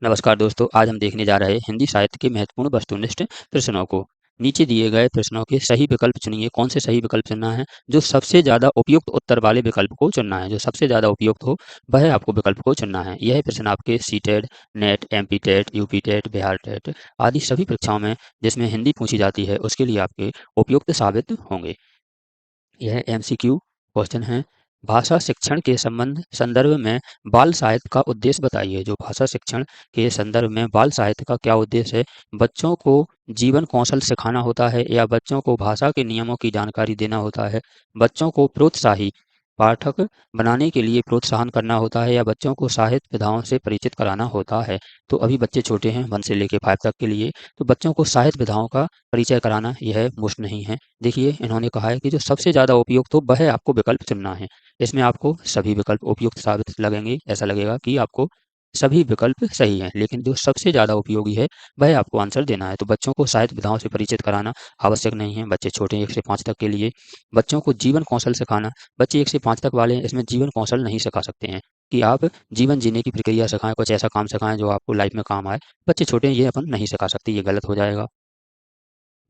नमस्कार दोस्तों, आज हम देखने जा रहे हैं हिंदी साहित्य के महत्वपूर्ण वस्तुनिष्ठ प्रश्नों को। नीचे दिए गए प्रश्नों के सही विकल्प चुनिए। कौन से सही विकल्प चुनना है? जो सबसे ज़्यादा उपयुक्त उत्तर वाले विकल्प को चुनना है। जो सबसे ज़्यादा उपयुक्त हो, वह आपको विकल्प को चुनना है। यह प्रश्न आपके CTET, NET, MP TET, UP TET, Bihar TET आदि सभी परीक्षाओं में जिसमें हिंदी पूछी जाती है, उसके लिए आपके उपयुक्त साबित होंगे। यह एमसीक्यू क्वेश्चन है। भाषा शिक्षण के संदर्भ में बाल साहित्य का उद्देश्य बताइए। जो भाषा शिक्षण के संदर्भ में बाल साहित्य का क्या उद्देश्य है? बच्चों को जीवन कौशल सिखाना होता है, या बच्चों को भाषा के नियमों की जानकारी देना होता है, बच्चों को प्रोत्साही पाठक बनाने के लिए प्रोत्साहन करना होता है, या बच्चों को साहित्य विधाओं से परिचित कराना होता है। तो अभी बच्चे छोटे हैं, 1 से लेके 5 तक के लिए, तो बच्चों को साहित्य विधाओं का परिचय कराना यह मुश्किल नहीं है। देखिए, इन्होंने कहा है कि जो सबसे ज़्यादा उपयुक्त हो, वह आपको विकल्प चुनना है। इसमें आपको सभी विकल्प उपयुक्त साबित लगेंगे। ऐसा लगेगा कि आपको सभी विकल्प सही हैं, लेकिन जो सबसे ज़्यादा उपयोगी है, वह आपको आंसर देना है। तो बच्चों को साहित्य विधाओं से परिचित कराना आवश्यक नहीं है। बच्चे छोटे हैं, 1 से 5 तक के लिए। बच्चों को जीवन कौशल सिखाना, बच्चे 1 से 5 तक वाले हैं, इसमें जीवन कौशल नहीं सिखा सकते हैं कि आप जीवन जीने की प्रक्रिया सिखाएँ, कुछ ऐसा काम सिखाएँ जो आपको लाइफ में काम आए। बच्चे छोटे हैं, ये अपन नहीं सिखा सकते, ये गलत हो जाएगा।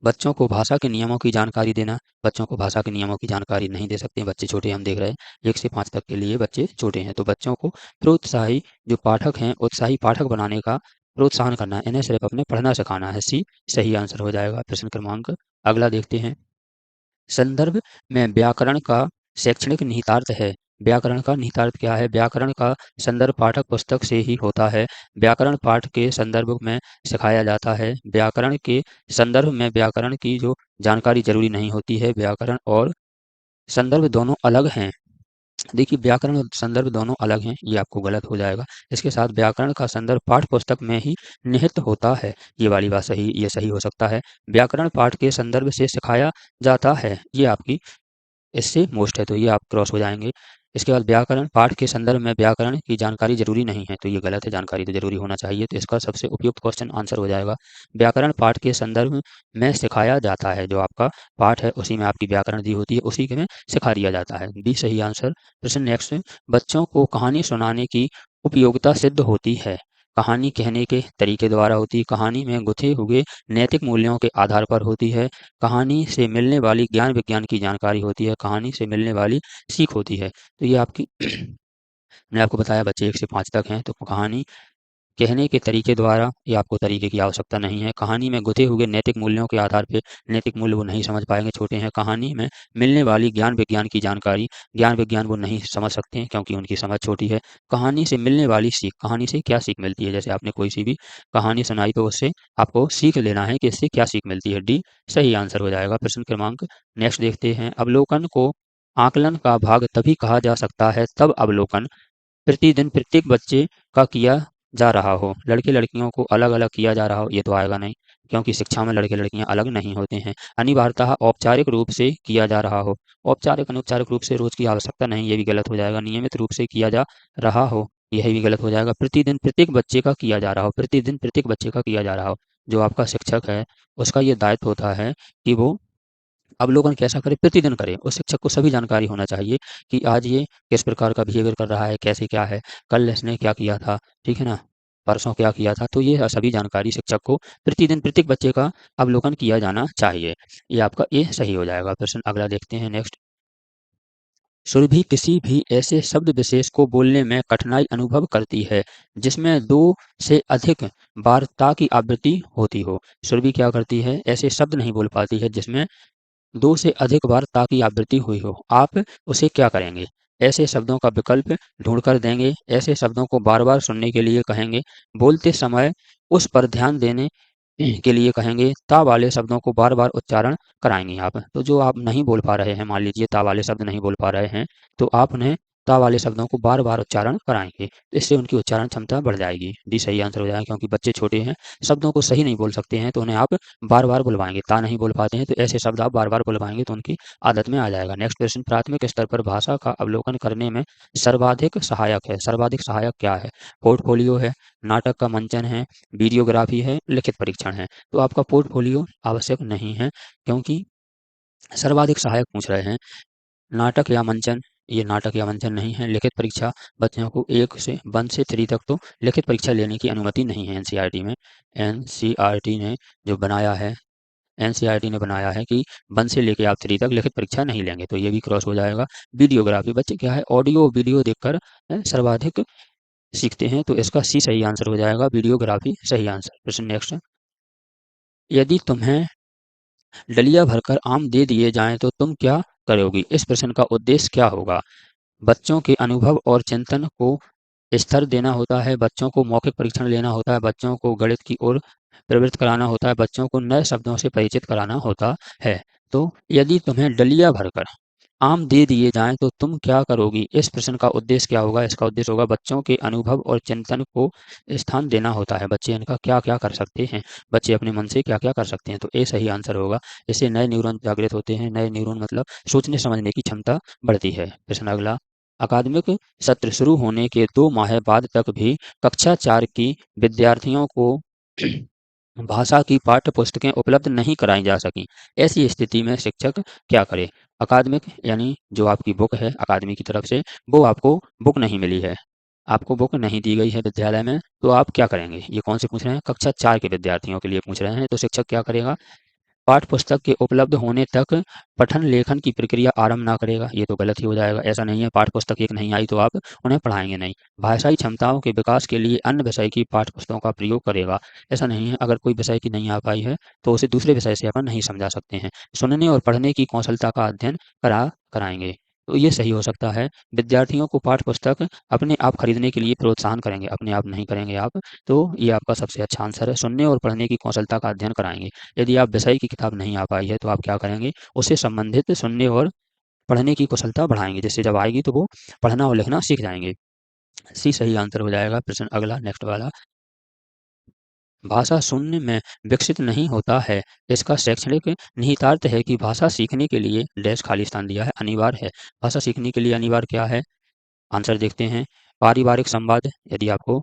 बच्चों को भाषा के नियमों की जानकारी देना, बच्चों को भाषा के नियमों की जानकारी नहीं दे सकते हैं, बच्चे छोटे हैं, हम देख रहे हैं 1 से 5 तक के लिए बच्चे छोटे हैं। तो बच्चों को प्रोत्साही जो पाठक हैं, उत्साही पाठक बनाने का प्रोत्साहन करना है, इन्हें सिर्फ अपने पढ़ना सिखाना है। सी सही आंसर हो जाएगा। प्रश्न क्रमांक अगला देखते हैं। संदर्भ में व्याकरण का शैक्षणिक निहितार्थ है। व्याकरण का निहितार्थ क्या है? व्याकरण का संदर्भ पाठक पुस्तक से ही होता है। व्याकरण पाठ के संदर्भ में सिखाया जाता है। व्याकरण के संदर्भ में व्याकरण की जो जानकारी जरूरी नहीं होती है। व्याकरण और संदर्भ दोनों अलग हैं। देखिए, व्याकरण और संदर्भ दोनों अलग हैं, ये आपको गलत हो जाएगा। इसके साथ व्याकरण का संदर्भ पाठ्य पुस्तक में ही निहित होता है, ये वाली बात सही, ये सही हो सकता है। व्याकरण पाठ के संदर्भ से सिखाया जाता है, ये आपकी इससे मोस्ट है, तो ये आप क्रॉस हो जाएँगे। इसके बाद व्याकरण पाठ के संदर्भ में व्याकरण की जानकारी ज़रूरी नहीं है, तो ये गलत है, जानकारी तो ज़रूरी होना चाहिए, तो इसका सबसे उपयुक्त क्वेश्चन आंसर हो जाएगा। व्याकरण पाठ के संदर्भ में सिखाया जाता है, जो आपका पाठ है उसी में आपकी व्याकरण दी होती है, उसी के में सिखा दिया जाता है। बी सही आंसर। प्रश्न नेक्स्ट, बच्चों को कहानी सुनाने की उपयोगिता सिद्ध होती है। कहानी कहने के तरीके द्वारा होती है, कहानी में गुँथे हुए नैतिक मूल्यों के आधार पर होती है, कहानी से मिलने वाली ज्ञान विज्ञान की जानकारी होती है, कहानी से मिलने वाली सीख होती है। तो ये आपकी मैंने आपको बताया बच्चे 1 से 5 तक हैं, तो कहानी कहने के तरीके द्वारा ये आपको तरीके की आवश्यकता नहीं है। कहानी में गुँथे हुए नैतिक मूल्यों के आधार पे नैतिक मूल्य वो नहीं समझ पाएँगे, छोटे हैं। कहानी में मिलने वाली ज्ञान विज्ञान की जानकारी, ज्ञान विज्ञान वो नहीं समझ सकते हैं क्योंकि उनकी समझ छोटी है। कहानी से मिलने वाली सीख, कहानी से क्या सीख मिलती है? जैसे आपने कोई सी भी कहानी सुनाई तो उससे आपको सीख लेना है कि इससे क्या सीख मिलती है। डी सही आंसर हो जाएगा। प्रश्न क्रमांक नेक्स्ट देखते हैं। अवलोकन को आकलन का भाग तभी कहा जा सकता है तब अवलोकन प्रतिदिन प्रत्येक बच्चे का किया जा रहा हो, लड़के-लड़कियों को अलग-अलग किया जा रहा हो, ये तो आएगा नहीं, क्योंकि शिक्षा में लड़के-लड़कियाँ अलग नहीं होते हैं। अनिवार्यतः औपचारिक रूप से किया जा रहा हो, औपचारिक अनौपचारिक रूप से रोज़ की आवश्यकता नहीं, ये भी गलत हो जाएगा। नियमित रूप से किया जा रहा हो, यह भी गलत हो जाएगा। प्रतिदिन प्रत्येक बच्चे का किया जा रहा हो, प्रतिदिन प्रत्येक बच्चे का किया जा रहा हो। जो आपका शिक्षक है, उसका ये दायित्व होता है कि वो अवलोकन कैसा करे? प्रतिदिन करे। उस शिक्षक को सभी जानकारी होना चाहिए कि आज ये किस प्रकार का बिहेवियर कर रहा है, कैसे क्या है, कल इसने क्या किया था, ठीक है ना? परसों क्या किया था, तो ये सभी जानकारी शिक्षक को प्रतिदिन प्रत्येक बच्चे का अवलोकन किया जाना चाहिए। ये आपका ए सही हो जाएगा। प्रश्न अगला देखते हैं नेक्स्ट। सुरभि किसी भी ऐसे शब्द विशेष को बोलने में कठिनाई अनुभव करती है, जिसमें 2 से अधिक बार ता की आवृत्ति होती हो। सुरभि क्या करती है? ऐसे शब्द नहीं बोल पाती है जिसमें 2 से अधिक बार ता की आवृत्ति हुई हो। आप उसे क्या करेंगे? ऐसे शब्दों का विकल्प ढूँढ कर देंगे, ऐसे शब्दों को बार-बार सुनने के लिए कहेंगे, बोलते समय उस पर ध्यान देने के लिए कहेंगे, ता वाले शब्दों को बार-बार उच्चारण कराएँगे आप। तो जो आप नहीं बोल पा रहे हैं, मान लीजिए ता वाले शब्द नहीं बोल पा रहे हैं, तो आप उन्हें ता वाले शब्दों को बार-बार उच्चारण कराएँगे। तो इससे उनकी उच्चारण क्षमता बढ़ जाएगी। डी सही आंसर हो जाएगा, क्योंकि बच्चे छोटे हैं, शब्दों को सही नहीं बोल सकते हैं, तो उन्हें आप बार-बार बुलवाएँगे। ता नहीं बोल पाते हैं, तो ऐसे शब्द आप बार-बार बुलवाएँगे तो उनकी आदत में आ जाएगा। नेक्स्ट प्रश्न, प्राथमिक स्तर पर भाषा का अवलोकन करने में सर्वाधिक सहायक है। सर्वाधिक सहायक क्या है? पोर्टफोलियो है, नाटक का मंचन है, वीडियोग्राफी है, लिखित परीक्षण है। तो आपका पोर्टफोलियो आवश्यक नहीं है, क्योंकि सर्वाधिक सहायक पूछ रहे हैं। नाटक या मंचन ये नाटक या मंथन नहीं है। लिखित परीक्षा बच्चों को 1 से 3 तक तो लिखित परीक्षा लेने की अनुमति नहीं है एनसीईआरटी में। एनसीईआरटी ने जो बनाया है एनसीईआरटी ने बनाया है कि 1 से लेके आप 3 तक लिखित परीक्षा नहीं लेंगे, तो ये भी क्रॉस हो जाएगा। वीडियोग्राफी बच्चे क्या है ऑडियो वीडियो देखकर सर्वाधिक सीखते हैं, तो इसका सी सही आंसर हो जाएगा, वीडियोग्राफी सही आंसर। प्रश्न नेक्स्ट। यदि तुम्हें डलिया भरकर आम दे दिए जाएं तो तुम क्या करोगी? इस प्रश्न का उद्देश्य क्या होगा? बच्चों के अनुभव और चिंतन को स्तर देना होता है, बच्चों को मौखिक परीक्षण लेना होता है, बच्चों को गणित की ओर प्रवृत्त कराना होता है, बच्चों को नए शब्दों से परिचित कराना होता है। तो यदि तुम्हें डलिया भरकर आम दे दिए जाएं तो तुम क्या करोगी? इस प्रश्न का उद्देश्य क्या होगा? इसका उद्देश्य होगा बच्चों के अनुभव और चिंतन को स्थान देना होता है। बच्चे इनका क्या क्या कर सकते हैं, बच्चे अपने मन से क्या क्या कर सकते हैं, तो ए सही आंसर होगा। इससे नए न्यूरॉन जागृत होते हैं, नए न्यूरॉन मतलब सोचने समझने की क्षमता बढ़ती है। प्रश्न अगला। अकादमिक सत्र शुरू होने के 2 माह बाद तक भी कक्षा 4 की विद्यार्थियों को भाषा की पाठ्य पुस्तकें उपलब्ध नहीं कराई जा सकी। ऐसी स्थिति में शिक्षक क्या करे? अकादमिक यानी जो आपकी बुक है अकादमी की तरफ से, वो आपको बुक नहीं मिली है, आपको बुक नहीं दी गई है विद्यालय में, तो आप क्या करेंगे? ये कौन से पूछ रहे हैं? कक्षा 4 के विद्यार्थियों के लिए पूछ रहे हैं। तो शिक्षक क्या करेगा? पाठ्य पुस्तक के उपलब्ध होने तक पठन लेखन की प्रक्रिया आरंभ ना करेगा। ये तो गलत ही हो जाएगा। ऐसा नहीं है पाठ्य पुस्तक एक नहीं आई तो आप उन्हें पढ़ाएंगे नहीं। भाषाई क्षमताओं के विकास के लिए अन्य विषय की पाठ्य पुस्तकों का प्रयोग करेगा। ऐसा नहीं है, अगर कोई विषय की नहीं आ पाई है तो उसे दूसरे विषय से अपन नहीं समझा सकते हैं। सुनने और पढ़ने की कौशलता का अध्ययन कराएंगे। तो ये सही हो सकता है। विद्यार्थियों को पाठ्य पुस्तक अपने आप खरीदने के लिए प्रोत्साहन करेंगे, अपने आप नहीं करेंगे आप। तो ये आपका सबसे अच्छा आंसर है। सुनने और पढ़ने की कौशलता का अध्ययन कराएंगे। यदि आप विषय की किताब नहीं आ पाई है तो आप क्या करेंगे? उससे संबंधित सुनने और पढ़ने की कुशलता बढ़ाएँगे, जिससे जब आएगी तो वो पढ़ना और लिखना सीख जाएँगे। सी सही आंसर हो जाएगा। प्रश्न अगला नेक्स्ट वाला। भाषा शून्य में विकसित नहीं होता है। इसका शैक्षणिक निहितार्थ है कि भाषा सीखने के लिए डैश खाली स्थान दिया है अनिवार्य है। भाषा सीखने के लिए अनिवार्य क्या है? आंसर देखते हैं। पारिवारिक संवाद। यदि आपको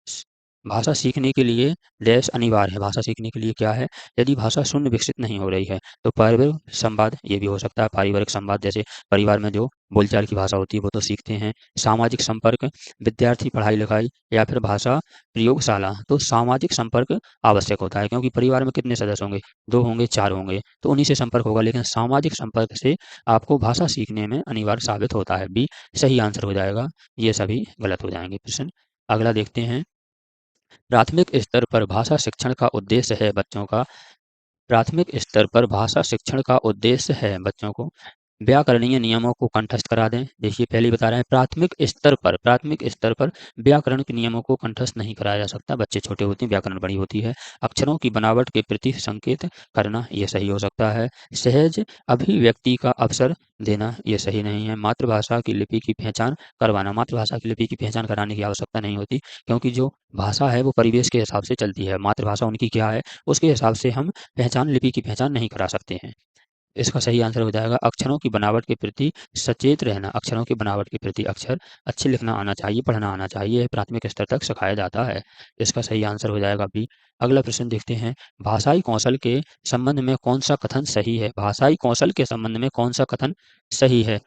स भाषा सीखने के लिए डैश अनिवार्य है। भाषा सीखने के लिए क्या है? यदि भाषा शून्य विकसित नहीं हो रही है तो पारिवारिक संवाद ये भी हो सकता है। पारिवारिक संवाद जैसे परिवार में जो बोलचाल की भाषा होती है वो तो सीखते हैं। सामाजिक संपर्क, विद्यार्थी पढ़ाई-लिखाई या फिर भाषा प्रयोगशाला। तो सामाजिक संपर्क आवश्यक होता है क्योंकि परिवार में कितने सदस्य होंगे? 2 होंगे, 4 होंगे, तो उन्हीं से संपर्क होगा। लेकिन सामाजिक संपर्क से आपको भाषा सीखने में अनिवार्य साबित होता है। बी सही आंसर हो जाएगा। ये सभी गलत हो जाएँगे प्रश्न। अगला देखते हैं। प्राथमिक स्तर पर भाषा शिक्षण का उद्देश्य है बच्चों का प्राथमिक स्तर पर भाषा शिक्षण का उद्देश्य है बच्चों को व्याकरणीय नियमों को कंठस्थ करा दें। देखिए पहले ही बता रहे हैं प्राथमिक स्तर पर व्याकरण के नियमों को कंठस्थ नहीं कराया जा सकता। बच्चे छोटे होते हैं, व्याकरण बड़ी होती है। अक्षरों की बनावट के प्रति संकेत करना ये सही हो सकता है। सहज अभिव्यक्ति का अवसर देना ये सही नहीं है। मातृभाषा की लिपि की पहचान करवाना, मातृभाषा की लिपि की पहचान कराने की आवश्यकता नहीं होती क्योंकि जो भाषा है वो परिवेश के हिसाब से चलती है। मातृभाषा उनकी क्या है उसके हिसाब से हम लिपि की पहचान नहीं करा सकते हैं। इसका सही आंसर हो जाएगा अक्षरों की बनावट के प्रति सचेत रहना। अक्षरों की बनावट के प्रति अक्षर अच्छे लिखना आना चाहिए, पढ़ना आना चाहिए, प्राथमिक स्तर तक सिखाया जाता है। इसका सही आंसर हो जाएगा बी। अगला प्रश्न देखते हैं। भाषाई कौशल के संबंध में कौन-सा कथन सही है? भाषाई कौशल के संबंध में कौन-सा कथन सही है?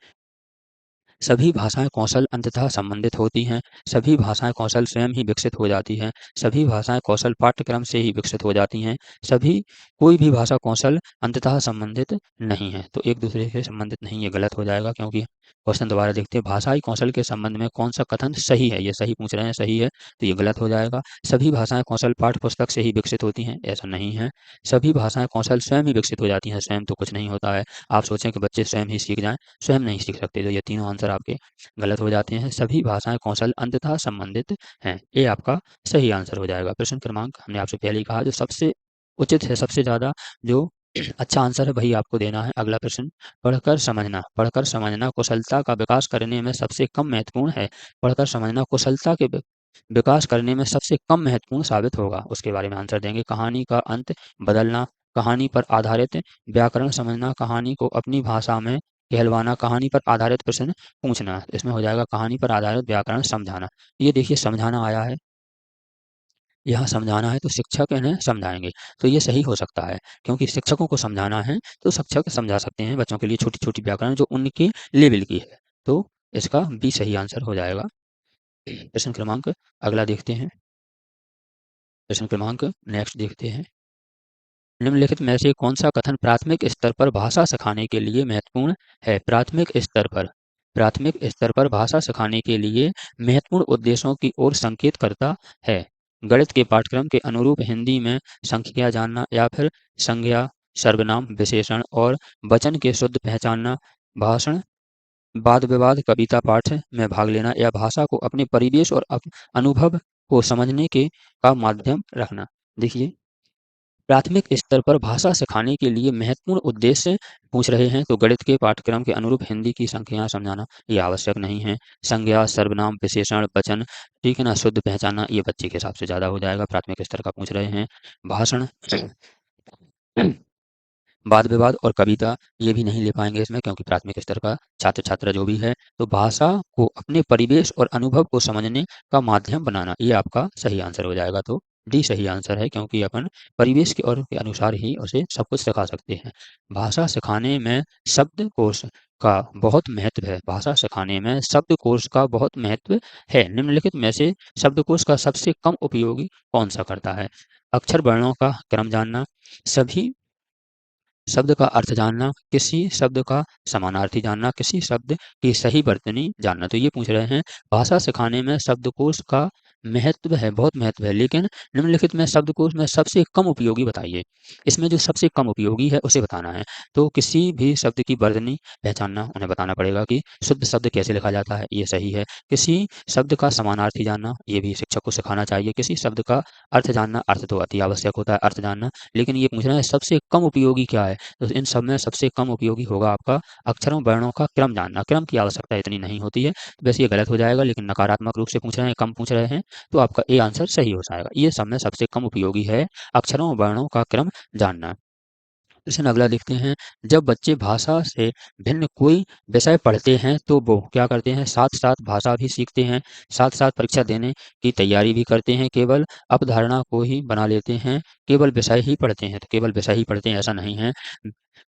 सभी भाषाएँ कौशल अंततः संबंधित होती हैं, सभी भाषाएँ कौशल स्वयं ही विकसित हो जाती हैं, सभी भाषाएँ कौशल पाठ्यक्रम से ही विकसित हो जाती हैं, सभी कोई भी भाषा कौशल अंततः संबंधित नहीं है। तो एक-दूसरे से संबंधित नहीं, ये गलत हो जाएगा क्योंकि क्वेश्चन दोबारा देखते हैं, भाषाई कौशल के संबंध में कौन-सा कथन सही है? ये सही पूछ रहे हैं, सही है, तो ये गलत हो जाएगा। सभी भाषाएँ कौशल पाठ्य पुस्तक से ही विकसित होती हैं, ऐसा नहीं है। सभी भाषाएँ कौशल स्वयं ही विकसित हो जाती हैं, स्वयं तो कुछ नहीं होता है। आप सोचें कि बच्चे स्वयं ही सीख जाएँ, स्वयं नहीं सीख सकते, तो ये तीनों आंसर आपके गलत हो जाते हैं। सभी भाषाएँ कौशल अंततः संबंधित हैं। ये आपका सही आंसर हो जाएगा। प्रश्न क्रमांक हमने आपसे पहले ही कहा जो सबसे उचित है, सबसे ज़्यादा जो अच्छा आंसर है वही आपको देना है। अगला प्रश्न, पढ़कर समझना कुशलता का विकास करने में सबसे कम महत्वपूर्ण है। पढ़कर समझना कुशलता के विकास करने में सबसे कम महत्वपूर्ण साबित होगा। उसके बारे में आंसर देंगे। कहानी का अंत बदलना, कहानी पर आधारित व्याकरण समझना, कहानी को अपनी भाषा में कहलवाना, कहानी पर आधारित प्रश्न पूछना। इसमें हो जाएगा कहानी पर आधारित व्याकरण समझाना। ये देखिए समझाना आया है, यहाँ समझाना है तो शिक्षक इन्हें समझाएँगे, तो ये सही हो सकता है क्योंकि शिक्षकों को समझाना है तो शिक्षक समझा सकते हैं बच्चों के लिए छोटी-छोटी व्याकरण जो उनके लेवल की है। तो इसका बी सही आंसर हो जाएगा। प्रश्न क्रमांक अगला देखते हैं। प्रश्न क्रमांक नेक्स्ट देखते हैं। निम्नलिखित में से कौन-सा कथन प्राथमिक स्तर पर भाषा सिखाने के लिए महत्वपूर्ण है? प्राथमिक स्तर पर भाषा सिखाने के लिए महत्वपूर्ण उद्देश्यों की ओर संकेत करता है। गणित के पाठ्यक्रम के अनुरूप हिंदी में संख्या जानना या फिर संज्ञा, सर्वनाम, विशेषण और वचन के शुद्ध पहचानना, भाषण, वाद-विवाद, कविता पाठ में भाग लेना या भाषा को अपने परिवेश और अनुभव को समझने के का माध्यम रखना। देखिए, प्राथमिक स्तर पर भाषा सिखाने के लिए महत्वपूर्ण उद्देश्य पूछ रहे हैं, तो गणित के पाठ्यक्रम के अनुरूप हिंदी की संख्याएँ समझाना, ये आवश्यक नहीं है। संज्ञा, सर्वनाम, विशेषण, वचन, ठीक है ना, शुद्ध पहचानना, ये बच्चे के हिसाब से ज़्यादा हो जाएगा, प्राथमिक स्तर का पूछ रहे हैं। भाषण, वाद-विवाद और कविता ये भी नहीं ले पाएँगे इसमें, क्योंकि प्राथमिक स्तर का छात्र-छात्रा जो भी है, तो भाषा को अपने परिवेश और अनुभव को समझने का माध्यम बनाना, ये आपका सही आंसर हो जाएगा। तो डी सही आंसर है, क्योंकि अपन परिवेश के और के अनुसार ही उसे सब कुछ सिखा सकते हैं। भाषा सिखाने में शब्दकोश का बहुत महत्व है। भाषा सिखाने में शब्दकोश का बहुत महत्व है। निम्नलिखित में से शब्दकोश का सबसे कम उपयोगी कौन-सा करता है? अक्षर वर्णों का क्रम जानना, सभी शब्द का अर्थ जानना, किसी शब्द का समानार्थी जानना, किसी शब्द की सही वर्तनी जानना। तो ये पूछ रहे हैं, भाषा सिखाने में शब्दकोश का महत्व है, बहुत महत्व है, लेकिन निम्नलिखित में शब्दकोश में सबसे कम उपयोगी बताइए। इसमें जो सबसे कम उपयोगी है उसे बताना है। तो किसी भी शब्द की वर्तनी पहचानना, उन्हें बताना पड़ेगा कि शुद्ध शब्द कैसे लिखा जाता है, ये सही है। किसी शब्द का समानार्थी जानना, ये भी शिक्षक को सिखाना चाहिए। किसी शब्द का अर्थ जानना, अर्थ तो अति आवश्यक होता है, अर्थ जानना, लेकिन ये पूछ रहे हैं सबसे कम उपयोगी क्या है? तो इन सब में सबसे कम उपयोगी होगा आपका अक्षरों वर्णों का क्रम जानना। क्रम की आवश्यकता इतनी नहीं होती है, वैसे ये गलत हो जाएगा, लेकिन नकारात्मक रूप से पूछ रहे हैं, कम पूछ रहे हैं, तो आपका ए आंसर सही हो जाएगा। ये सब में सबसे कम उपयोगी है अक्षरों वर्णों का क्रम जानना। प्रश्न अगला देखते हैं। जब बच्चे भाषा से भिन्न कोई विषय पढ़ते हैं तो वो क्या करते हैं? साथ-साथ भाषा भी सीखते हैं, साथ-साथ परीक्षा देने की तैयारी भी करते हैं, केवल अवधारणा को ही बना लेते हैं, केवल विषय ही पढ़ते हैं। तो केवल विषय ही पढ़ते हैं ऐसा नहीं है।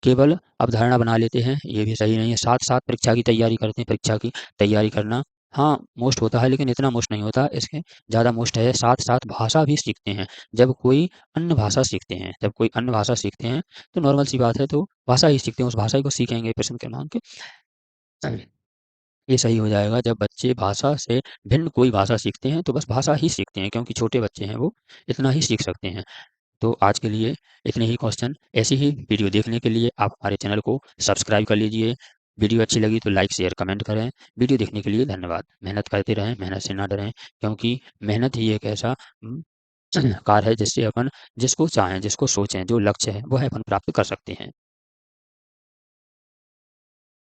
केवल अवधारणा बना लेते हैं, ये भी सही नहीं है। साथ-साथ परीक्षा की तैयारी करते हैं, परीक्षा की तैयारी करना, हाँ, मोस्ट होता है, लेकिन इतना मोस्ट नहीं होता, इसके ज़्यादा मोस्ट है साथ-साथ भाषा भी सीखते हैं। जब कोई अन्य भाषा सीखते हैं, तो नॉर्मल सी बात है, तो भाषा ही सीखते हैं, उस भाषा ही को सीखेंगे। प्रश्न क्रमांक ये सही हो जाएगा। जब बच्चे भाषा से भिन्न कोई भाषा सीखते हैं, तो बस भाषा ही सीखते हैं, क्योंकि छोटे बच्चे हैं, वो इतना ही सीख सकते हैं। तो आज के लिए इतने ही क्वेश्चन। ऐसी ही वीडियो देखने के लिए आप हमारे चैनल को सब्सक्राइब कर लीजिए। वीडियो अच्छी लगी तो लाइक, शेयर, कमेंट करें। वीडियो देखने के लिए धन्यवाद। मेहनत करते रहें, मेहनत से ना डरें, क्योंकि मेहनत ही एक ऐसा कार्य है जिससे अपन जिसको चाहें, जिसको सोचें, जो लक्ष्य है, वो है अपन प्राप्त कर सकते हैं।